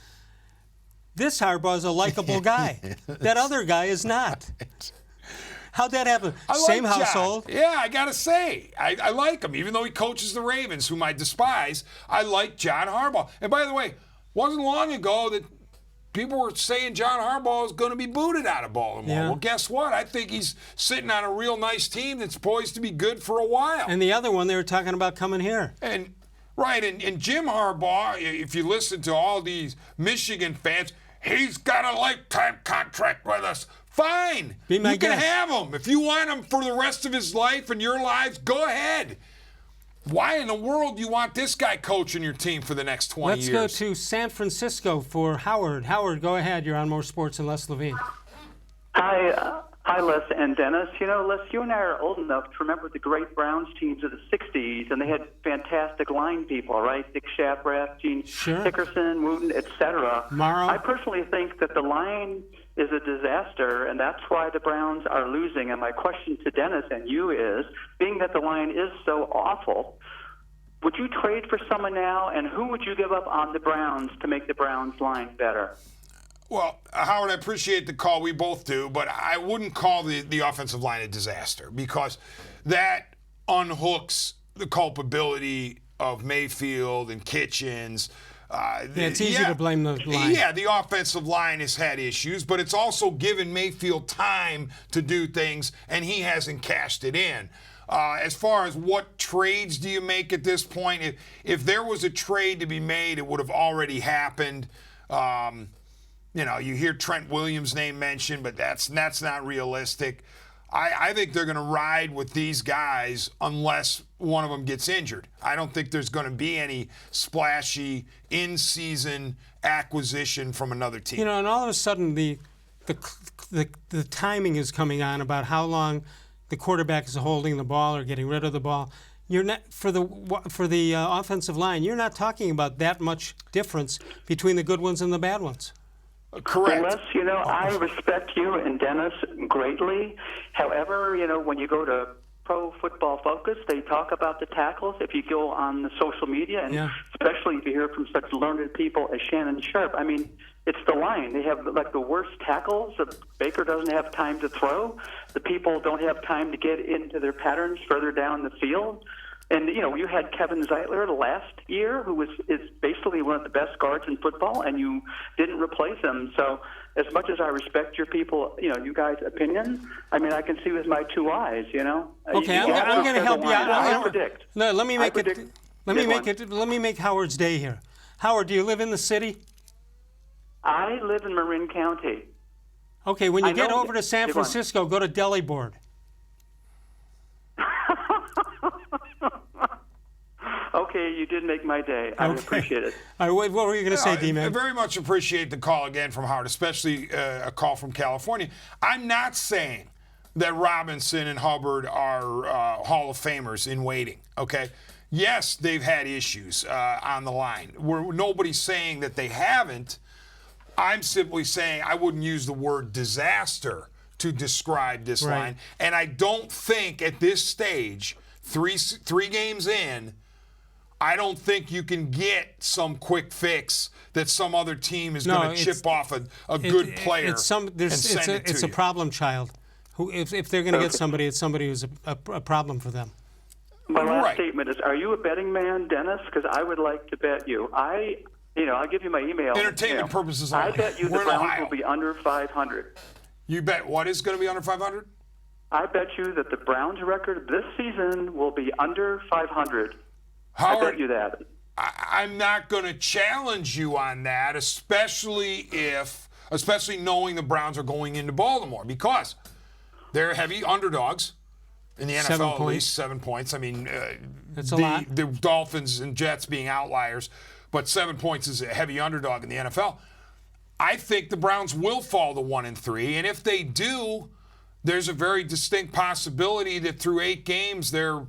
This Harbaugh is a likable guy. That other guy is not. How'd that happen? Same household. Yeah, I got to say, I like him. Even though he coaches the Ravens, whom I despise, I like John Harbaugh. And by the way, wasn't long ago that people were saying John Harbaugh is going to be booted out of Baltimore. Yeah. Well, guess what? I think he's sitting on a real nice team that's poised to be good for a while. And the other one, they were talking about coming here. And Jim Harbaugh, if you listen to all these Michigan fans, he's got a lifetime contract with us. Fine. Be my you can guest. have him. If you want him for the rest of his life and your lives, go ahead. Why in the world do you want this guy coaching your team for the next 20 years? Let's go to San Francisco for Howard. Howard, go ahead. You're on More Sports and Less Levine. Hi, Les and Dennis. You know, Les, you and I are old enough to remember the great Browns teams of the 60s, and they had fantastic line people, right? Dick Shaprath, Gene Dickerson, Wooten, etc. Morrow. I personally think that the line is a disaster, and that's why the Browns are losing. And my question to Dennis and you is, being that the line is so awful, would you trade for someone now, and who would you give up on the Browns to make the Browns line better? Well, Howard, I appreciate the call. We both do, but I wouldn't call the offensive line a disaster because that unhooks the culpability of Mayfield and Kitchens. It's easy to blame the line. Yeah, the offensive line has had issues, but it's also given Mayfield time to do things, and he hasn't cashed it in. As far as what trades do you make at this point, if there was a trade to be made, it would have already happened. You know, you hear Trent Williams' name mentioned, but that's not realistic. I think they're going to ride with these guys unless one of them gets injured. I don't think there's going to be any splashy in-season acquisition from another team. You know, and all of a sudden the timing is coming on about how long the quarterback is holding the ball or getting rid of the ball. You're not for the offensive line. You're not talking about that much difference between the good ones and the bad ones. Correct. Les, you know, I respect you and Dennis greatly. However, you know, when you go to Pro Football Focus, they talk about the tackles. If you go on the social media, and especially if you hear from such learned people as Shannon Sharp, I mean, it's the line. They have, like, the worst tackles. Baker doesn't have time to throw. The people don't have time to get into their patterns further down the field. And, you know, you had Kevin Zeitler last year, who is basically one of the best guards in football, and you didn't replace him. So as much as I respect your people, you know, you guys' opinions, I mean, I can see with my two eyes, you know. Okay, I'm going to help you out. I predict. No, let me make Howard's day here. Howard, do you live in the city? I live in Marin County. Okay, when you get over to San Francisco, go to Deli Board. Okay, you did make my day. I appreciate it. All right, what were you going to say, D-Man? I very much appreciate the call again from Howard, especially a call from California. I'm not saying that Robinson and Hubbard are Hall of Famers in waiting, okay? Yes, they've had issues on the line. Nobody's saying that they haven't. I'm simply saying I wouldn't use the word disaster to describe this line. And I don't think at this stage, three games in, I don't think you can get some quick fix that some other team is going to chip off a good player and send it to you. It's a problem child. Who, if they're going to get somebody, it's somebody who's a problem for them. My last statement is, are you a betting man, Dennis? Because I would like to bet you. I I'll give you my email. Entertainment purposes only. I bet you the We're in Browns Ohio. will be under 500. You bet what is going to be under 500? I bet you that the Browns' record this season will be under 500. Howard, I bet you that. I'm not going to challenge you on that, especially knowing the Browns are going into Baltimore, because they're heavy underdogs in the NFL, at least 7 points. I mean, That's a lot. The Dolphins and Jets being outliers, but 7 points is a heavy underdog in the NFL. I think the Browns will fall to 1-3, and if they do, there's a very distinct possibility that through 8 games they're,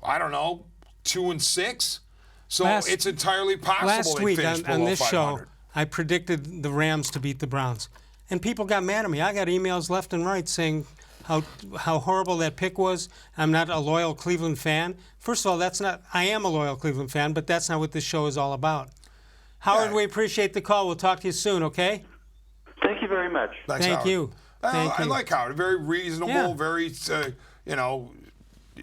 2-6. So it's entirely possible Last they week finish on below this 500. show, I predicted the Rams to beat the Browns. And people got mad at me. I got emails left and right saying how horrible that pick was. I'm not a loyal Cleveland fan. First of all, I am a loyal Cleveland fan, but that's not what this show is all about. Howard, we appreciate the call. We'll talk to you soon, okay? Thank you very much. Thanks, Thank Howard. you. I like Howard. Very reasonable, very,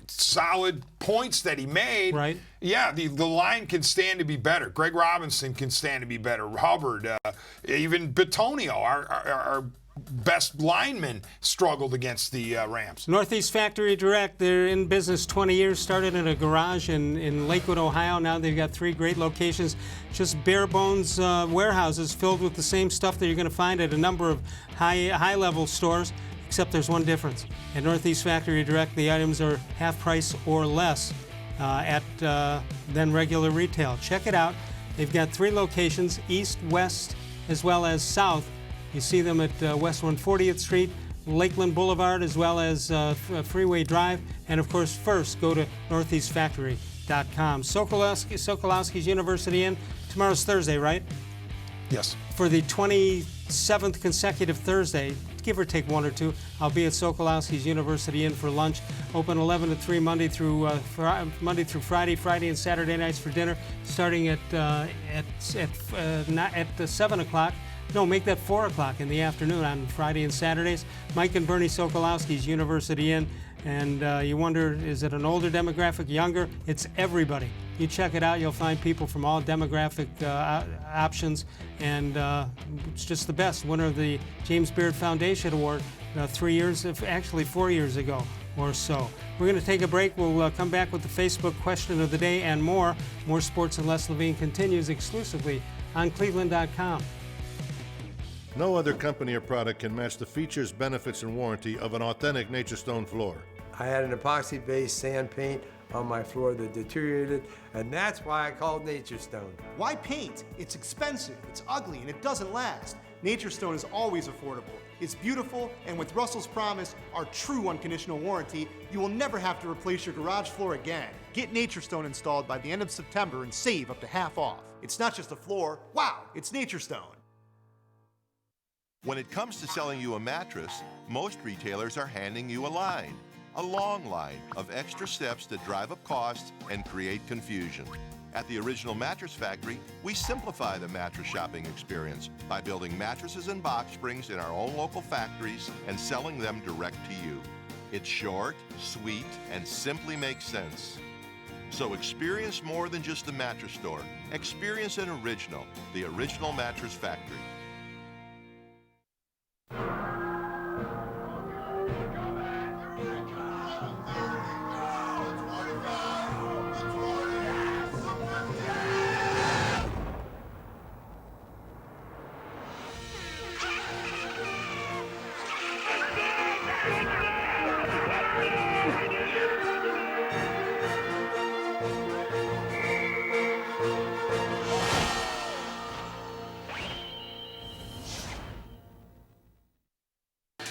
solid points that he made. Right. Yeah, the line can stand to be better. Greg Robinson can stand to be better. Hubbard, even Bitonio, our best lineman, struggled against the Rams. Northeast Factory Direct, they're in business 20 years, started in a garage in Lakewood, Ohio. Now they've got 3 great locations, just bare bones warehouses filled with the same stuff that you're going to find at a number of high-level stores, except there's one difference. At Northeast Factory Direct, the items are half price or less than regular retail. Check it out. They've got 3 locations, east, west, as well as south. You see them at West 140th Street, Lakeland Boulevard, as well as Freeway Drive. And, of course, first, go to northeastfactory.com. Sokolowski's University Inn. Tomorrow's Thursday, right? Yes. For the 27th consecutive Thursday, give or take 1 or 2, I'll be at Sokolowski's University Inn for lunch. Open 11 to 3 Monday through Friday, Friday and Saturday nights for dinner, starting at 7 o'clock. No, make that 4 o'clock in the afternoon on Friday and Saturdays. Mike and Bernie Sokolowski's University Inn. And you wonder, is it an older demographic, younger? It's everybody. You check it out, you'll find people from all demographic options. And it's just the best. Winner of the James Beard Foundation Award 4 years ago or so. We're going to take a break. We'll come back with the Facebook question of the day and more. More Sports and Les-Levine continues exclusively on cleveland.com. No other company or product can match the features, benefits, and warranty of an authentic Nature Stone floor. I had an epoxy-based sand paint on my floor that deteriorated, and that's why I called Nature Stone. Why paint? It's expensive, it's ugly, and it doesn't last. Nature Stone is always affordable. It's beautiful, and with Russell's Promise, our true unconditional warranty, you will never have to replace your garage floor again. Get Nature Stone installed by the end of September and save up to half off. It's not just a floor, wow, it's Nature Stone. When it comes to selling you a mattress, most retailers are handing you a line. A long line of extra steps that drive up costs and create confusion. At the Original Mattress Factory, we simplify the mattress shopping experience by building mattresses and box springs in our own local factories and selling them direct to you. It's short, sweet, and simply makes sense. So experience more than just the mattress store. Experience an original, the Original Mattress Factory.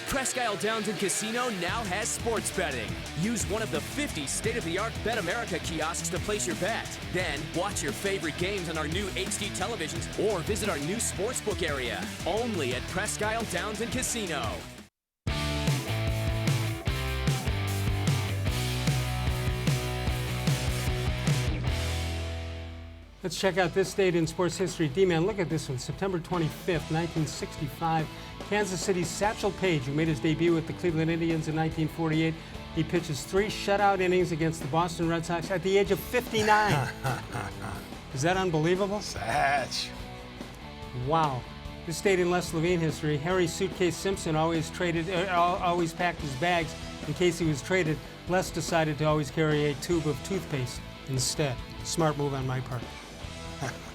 Presque Isle Downton Casino now has sports betting. Use one of the 50 state-of-the-art Bet America kiosks to place your bet. Then, watch your favorite games on our new HD televisions or visit our new sportsbook area. Only at Presque Isle Downton Casino. Let's check out this date in sports history. D-Man, look at this one. September 25th, 1965. Kansas City's Satchel Paige, who made his debut with the Cleveland Indians in 1948. He pitches 3 shutout innings against the Boston Red Sox at the age of 59. Is that unbelievable? Satch. Wow. This stayed in Les-Levine history. Harry Suitcase Simpson always packed his bags in case he was traded. Les decided to always carry a tube of toothpaste instead. Smart move on my part.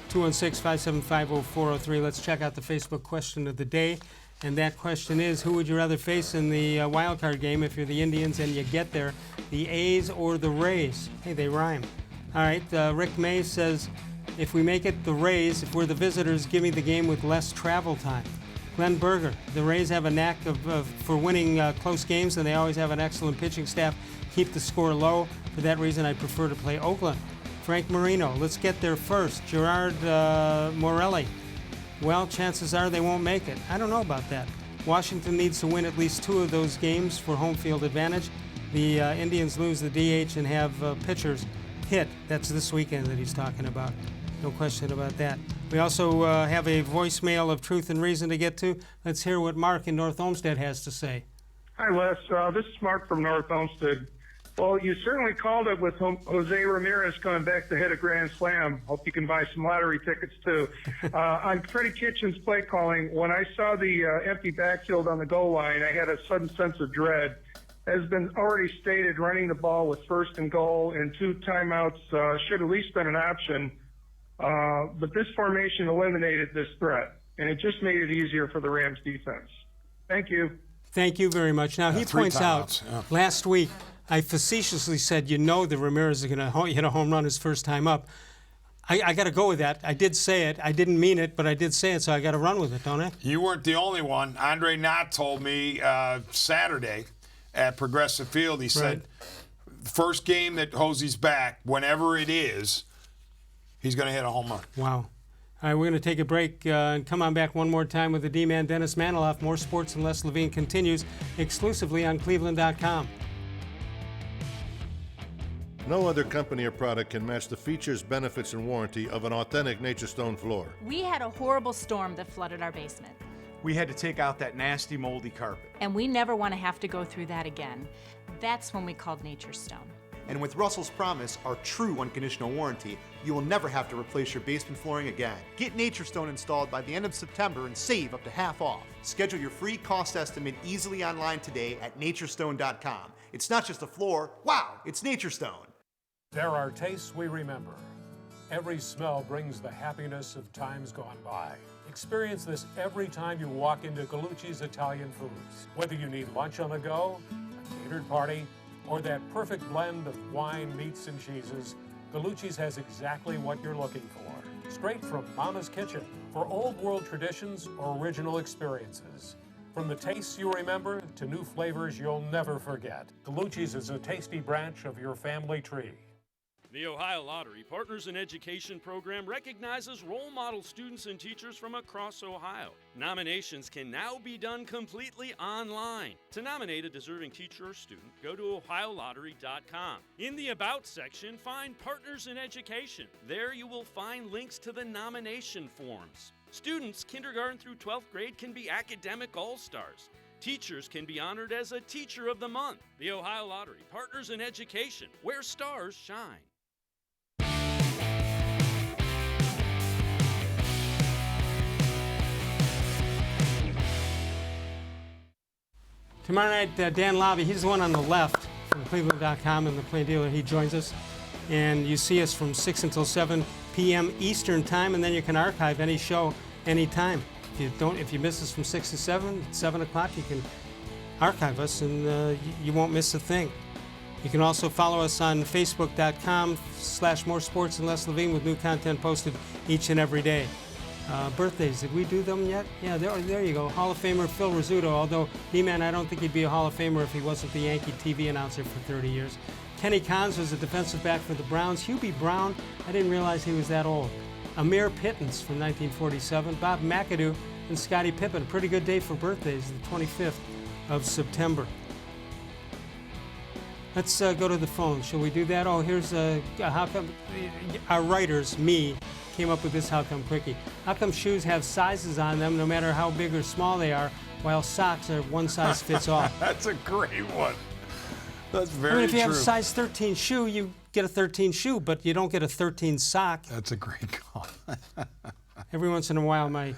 216-575-0403. Let's check out the Facebook question of the day. And that question is, who would you rather face in the wild card game if you're the Indians and you get there, the A's or the Rays? Hey, they rhyme. All right, Rick May says, if we make it the Rays, if we're the visitors, give me the game with less travel time. Glenn Berger, the Rays have a knack for winning close games, and they always have an excellent pitching staff. Keep the score low. For that reason, I prefer to play Oakland. Frank Marino, let's get there first. Gerard Morelli, well, chances are they won't make it. I don't know about that. Washington needs to win at least 2 of those games for home field advantage. The Indians lose the DH and have pitchers hit. That's this weekend that he's talking about. No question about that. We also have a voicemail of Truth and Reason to get to. Let's hear what Mark in North Olmsted has to say. Hi, Les. This is Mark from North Olmsted. Well, you certainly called it with Jose-Ramirez coming back to hit a grand slam. Hope you can buy some lottery tickets, too. On Freddie-Kitchens' play calling, when I saw the empty backfield on the goal line, I had a sudden sense of dread. As been already stated, running the ball with 1st and goal and 2 timeouts should at least been an option. But this formation eliminated this threat, and it just made it easier for the Rams defense. Thank you. Thank you very much. Now, he points out, last week, I facetiously said, the Ramirez is going to hit a home run his first time up. I got to go with that. I did say it. I didn't mean it, but I did say it, so I got to run with it, don't I? You weren't the only one. Andre Knott told me Saturday at Progressive Field, he said, first game that Hosey's back, whenever it is, he's going to hit a home run. Wow. All right, we're going to take a break and come on back one more time with the D-Man, Dennis-manoloff. More Sports and Les-Levine continues exclusively on cleveland.com. No other company or product can match the features, benefits, and warranty of an authentic Nature Stone floor. We had a horrible storm that flooded our basement. We had to take out that nasty moldy carpet. And we never want to have to go through that again. That's when we called Nature Stone. And with Russell's Promise, our true unconditional warranty, you will never have to replace your basement flooring again. Get Nature Stone installed by the end of September and save up to half off. Schedule your free cost estimate easily online today at dennis-manoloff.com. It's not just a floor, wow, it's Nature Stone. There are tastes we remember. Every smell brings the happiness of times gone by. Experience this every time you walk into Gallucci's Italian Foods. Whether you need lunch on the go, a catered party, or that perfect blend of wine, meats, and cheeses, Gallucci's has exactly what you're looking for. Straight from Mama's Kitchen for old world traditions or original experiences. From the tastes you remember to new flavors you'll never forget, Gallucci's is a tasty branch of your family tree. The Ohio Lottery Partners in Education program recognizes role model students and teachers from across Ohio. Nominations can now be done completely online. To nominate a deserving teacher or student, go to ohiolottery.com. In the About section, find Partners in Education. There you will find links to the nomination forms. Students, kindergarten through 12th grade, can be academic all-stars. Teachers can be honored as a Teacher of the Month. The Ohio Lottery Partners in Education, where stars shine. Tomorrow night, Dan Lobby, he's the one on the left from cleveland.com and the Play Dealer. He joins us. And you see us from 6 until 7 p.m. Eastern Time, and then you can archive any show anytime. If you miss us from 6 to 7, at 7 o'clock, you can archive us, and you won't miss a thing. You can also follow us on facebook.com/more-sports-and-les-levine with new content posted each and every day. Birthdays, did we do them yet? Yeah, there you go. Hall of Famer Phil Rizzuto, although, D-Man, I don't think he'd be a Hall of Famer if he wasn't the Yankee TV announcer for 30 years. Kenny Cons was a defensive back for the Browns. Hubie Brown, I didn't realize he was that old. Amir Pittance from 1947. Bob McAdoo and Scottie Pippen. A pretty good day for birthdays, the 25th of September. Let's go to the phone. Shall we do that? Oh, here's how come our writers, me, came up with this how come quickie. How come shoes have sizes on them no matter how big or small they are, while socks are one size fits all? That's a great one. That's very true. I mean, if you have a size 13 shoe, you get a 13 shoe, but you don't get a 13 sock. That's a great call. Every once in a while, my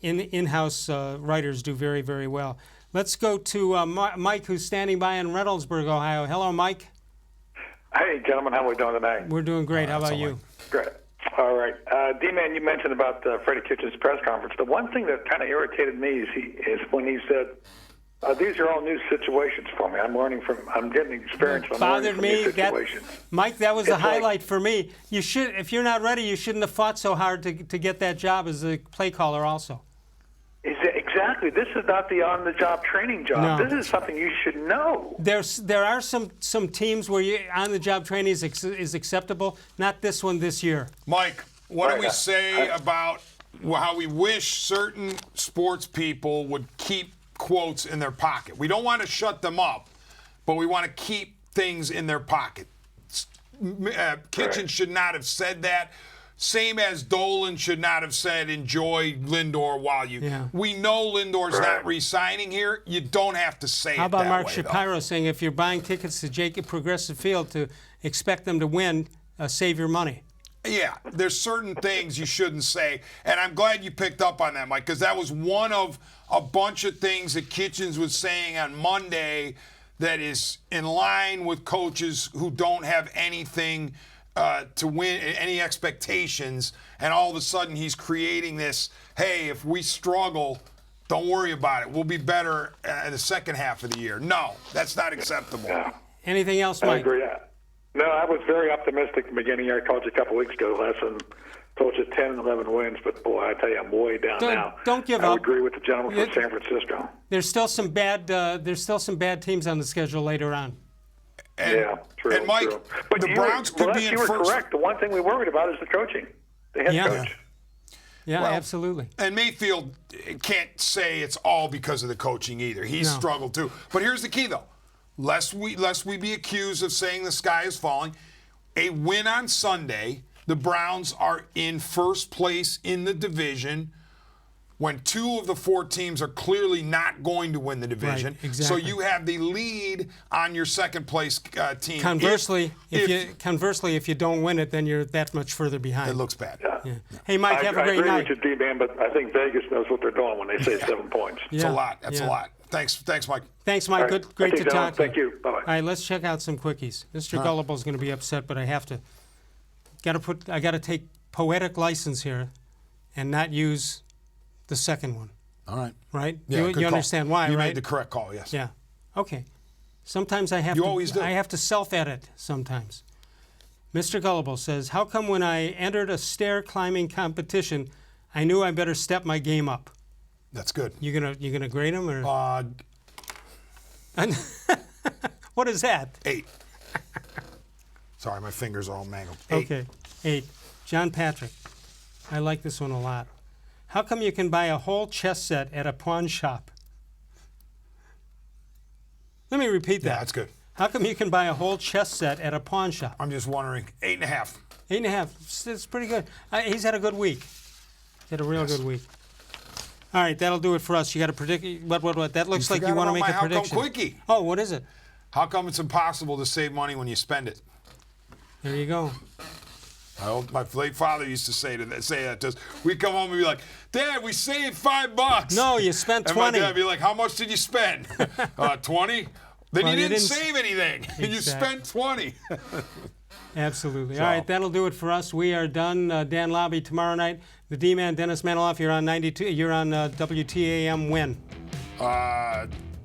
in-house writers do very, very well. Let's go to Mike, who's standing by in Reynoldsburg, Ohio. Hello, Mike. Hey, gentlemen, how are we doing tonight? We're doing great. How about you? Great. All right. D-Man, you mentioned about Freddie-Kitchens' press conference. The one thing that kind of irritated me is when he said, these are all new situations for me. I'm getting experience from learning from new situations. Mike, that was the highlight for me. You should, if you're not ready, you shouldn't have fought so hard to get that job as a play caller also. Exactly. This is not the on-the-job training job. No. This is something you should know. There are some teams where on-the-job training is acceptable. Not this one this year. Mike, what do we say about how we wish certain sports people would keep quotes in their pocket? We don't want to shut them up, but we want to keep things in their pocket. Kitchens should not have said that. Same as Dolan should not have said, enjoy Lindor while you... Yeah. We know Lindor's not re-signing here. You don't have to say How about that Mark way, Shapiro though. saying if you're buying tickets to Jacob Progressive Field to expect them to win, save your money? Yeah, there's certain things you shouldn't say, and I'm glad you picked up on that, Mike, because that was one of a bunch of things that Kitchens was saying on Monday that is in line with coaches who don't have anything to win, any expectations, and all of a sudden he's creating this, hey, if we struggle, don't worry about it. We'll be better in the second half of the year. No, that's not acceptable. Yeah. Anything else, I Mike? agree. No, I was very optimistic in the beginning. I told you a couple weeks ago, told you 10 and 11 wins, but boy, I tell you, I'm way down now. Don't give I up. would agree with the gentleman from San Francisco. There's still some bad teams on the schedule later on. Yeah, true. And Mike, true. But the Browns could be in you were first. correct. The one thing we worried about is the coaching. The head coach. Yeah, Well, absolutely. And Mayfield can't say it's all because of the coaching either. He's struggled too. But here's the key, though. Lest we be accused of saying the sky is falling, a win on Sunday, the Browns are in first place in the division when 2 of the 4 teams are clearly not going to win the division. Right, exactly. So you have the lead on your second place team. Conversely, if you don't win it, then you're that much further behind. It looks bad. Yeah. Hey, Mike, have a great night. I agree with you, D-Man, but I think Vegas knows what they're doing when they say 7 points. It's a lot. That's a lot. Thanks, Mike. Thanks, Mike. All right. Great Okay, to talk to you. Thank you. Bye-bye. All right, let's check out some quickies. Mr. Gullible's going to be upset, but I have to. I got to take poetic license here, and not use the second one. All right. Right? Yeah, you understand why, you right? made the correct call. Yes. Yeah. Okay. Sometimes I have You to. always do. I have to self-edit sometimes. Mr. Gullible says, "How come when I entered a stair climbing competition, I knew I better step my game up?" That's good. You gonna grade him or? What is that? 8. Sorry, my fingers are all mangled. 8. Okay, 8. John Patrick, I like this one a lot. How come you can buy a whole chess set at a pawn shop? Let me repeat that. Yeah, that's good. How come you can buy a whole chess set at a pawn shop? I'm just wondering. 8.5. 8.5. It's pretty good. He's had a good week. He's had a real good week. All right, that'll do it for us. You got to predict. What? That looks like you want to make a prediction. How come quickie? Oh, what is it? How come it's impossible to save money when you spend it? There you go. My late father used to say that to us. We'd come home and be like, "Dad, we saved $5." No, you spent 20. And my dad would be like, "How much did you spend?" 20. Then Well, you you didn't didn't save anything. You spent 20. Absolutely. All right, that'll do it for us. We are done. Dan Lobby tomorrow night. The D-Man, Dennis-manoloff. You're on 92. You're on WTAM. When?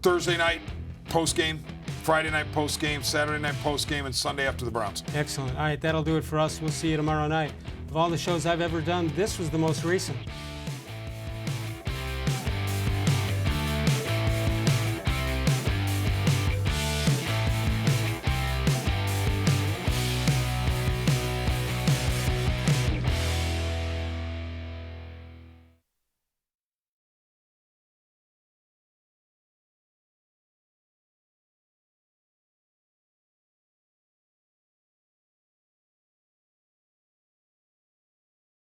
Thursday night post game, Friday night post game, Saturday night post game, and Sunday after the Browns. Excellent. All right, that'll do it for us. We'll see you tomorrow night. Of all the shows I've ever done, this was the most recent.